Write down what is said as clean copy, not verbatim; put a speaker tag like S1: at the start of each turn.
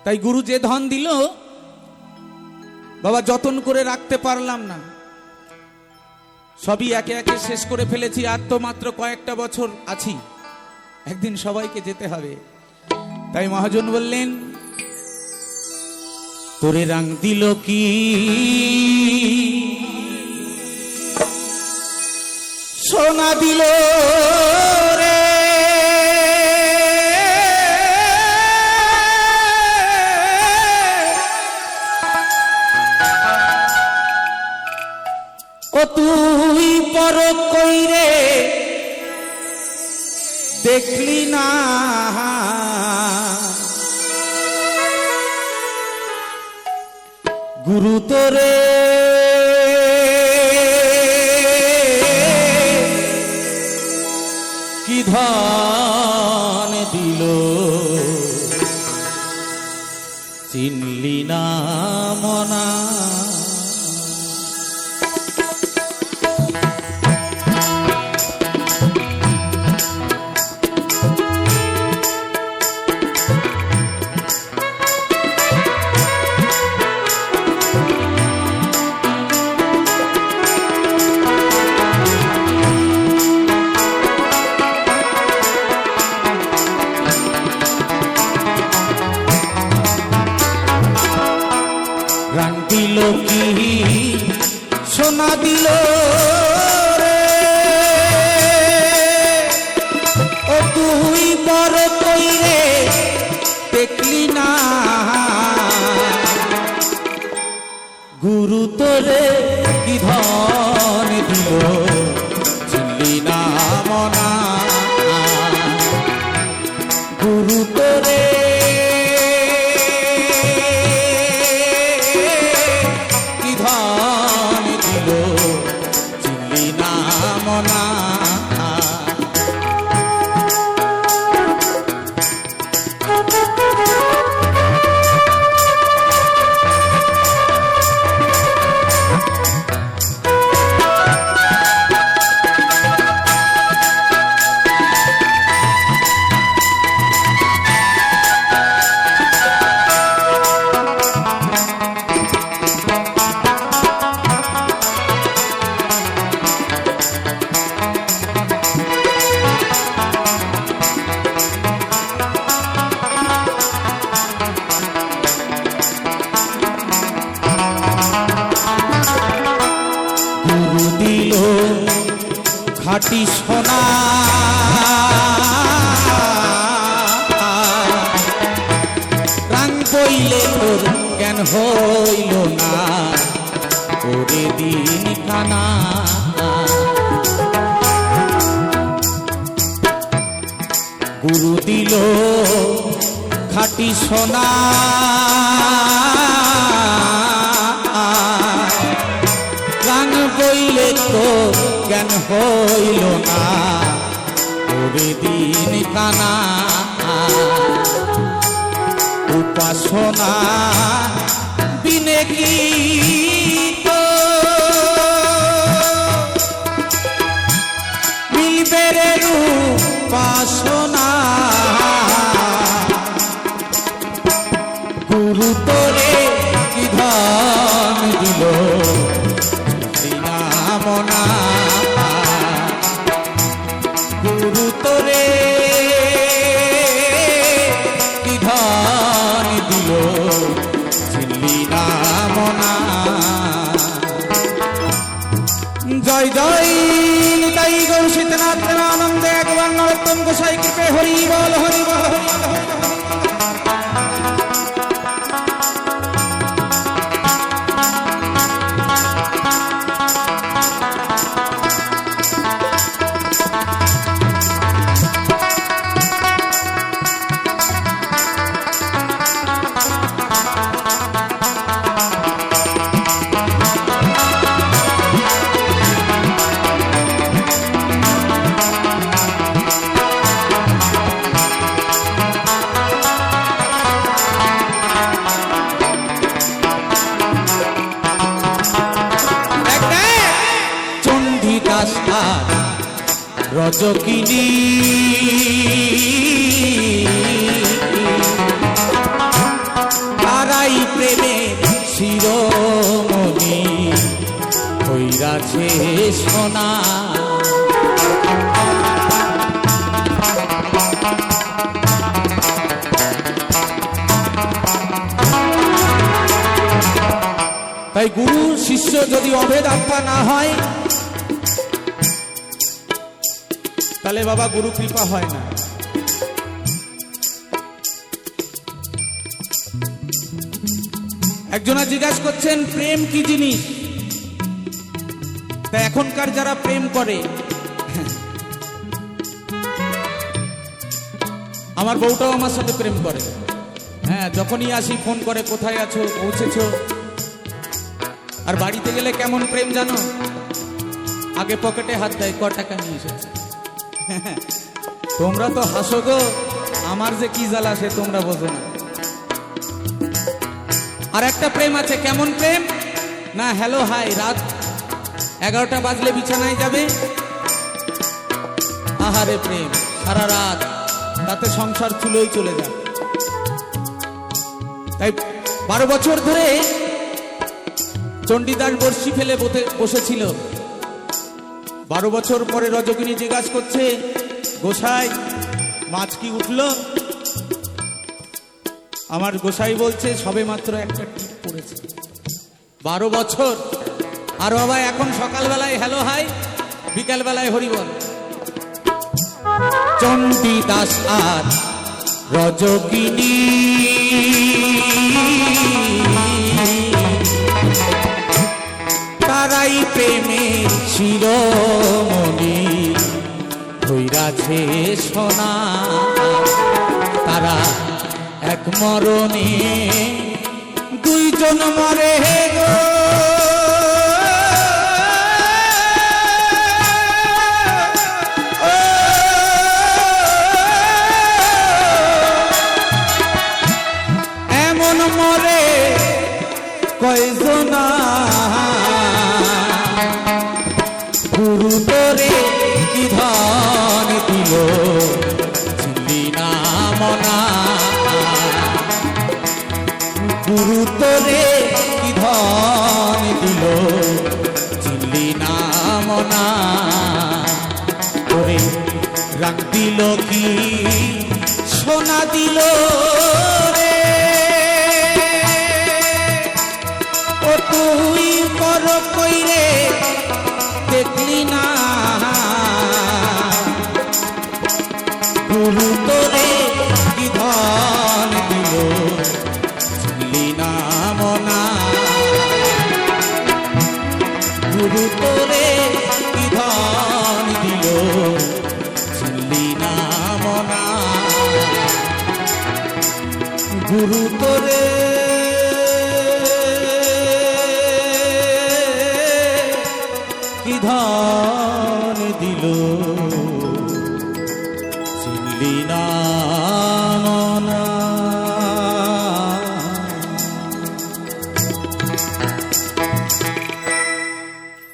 S1: তাই গুরু যে ধন দিল বাবা যতন করে রাখতে পারলাম না, সবই একে একে শেষ করে ফেলেছি। আর তো মাত্র কয়েকটা বছর আছি, একদিন সবাইকে যেতে হবে। তাই মহাজন বললেন, তোরে রং দিল কি সোনা দিল রে, ও তুই পর কইরে দেখলি না, গুরু তোরে কি ধন দিল চিনলি না মনা। রং দিল কি সোনা দিল রে, ও তুই বড় কইরে দেখলি না, গুরু তোরে কি ধন দিল চিনলি না মনা, গুরু তোরে খাটি সোনা রং বইলে তোর জ্ঞান হইল না, ওরে দিন খানা গুরু দিল খাটি সোনা, রং বইলে তোর জ্ঞান হইল না, ওরে দিন কানা উপাসনা বিনে কি তো মিলবে রে উপাসনা, গুরু তোরে কি ধন দিল মনা, গুরু তোরে কি ধন দিল চিনলি না মনা। জয় জয় নিতাই গৌর শীতনাথ প্রেমানন্দে একবার নরোত্তম গোসাই কৃপে হরি বল হরি বল হরি বল। রজকিনী আছে সোনা। তাই গুরু শিষ্য যদি অভেদ আত্মা না হয় তাহলে বাবা গুরু কৃপা হয় না। একজনা জিজ্ঞাসা করছেন প্রেম কি জিনিস। তা এখনকার যারা প্রেম করে, আমার বউটাও আমার সাথে প্রেম করে, হ্যাঁ যখনই আসি ফোন করে কোথায় আছো, পৌঁছেছো। আর বাড়িতে গেলে কেমন প্রেম জানো, আগে পকেটে হাত দেয়, ক টাকা নিয়ে এসেছে। তোমরা তো হাসো গো, আমার যে কি জ্বালা সে তোমরা বোঝো না। আর একটা প্রেম আছে, কেমন প্রেম না, হ্যালো হাই, রাত 11টা বাজলে বিছানায় যাবে, আহারে প্রেম সারা রাত, তাতে সংসার চুলোই চলে যায়। তাই 12 বছর ধরে চণ্ডীদাস বর্ষি ফেলে বসেছিল। 12 বছর পরে রজকিনী জিজ্ঞাসা করছে, গোসাই মাছ কি উঠলো? আমার গোসাই বলছে সবে মাত্র একটা টিপ পড়েছে। 12 বছর। আর বাবা এখন সকালবেলায় হ্যালো হাই, বিকালবেলায় হরিবল। চণ্ডীদাস আর রজকিনী তারাই প্রেমের শিরোমণি, ধৈরাছে সোনা। তারা এক মরণে দুইজন মরে গো, এমন মরে কয়জনা। গুরু তোরে কি ধন দিল চিনলি না মনা, গুরু তোরে কি ধন দিল চিনলি না মনা। তোরে রাখ দিল কি সোনা দিল রে, ও তুই কর কইরে দেখলি না। গুরু তোরে কি ধন দিল চিনলি না মনা, গুরু তোরে কি ধন দিল চিনলি না মনা। গুরু তোরে কি ধন দিল চিনলি না।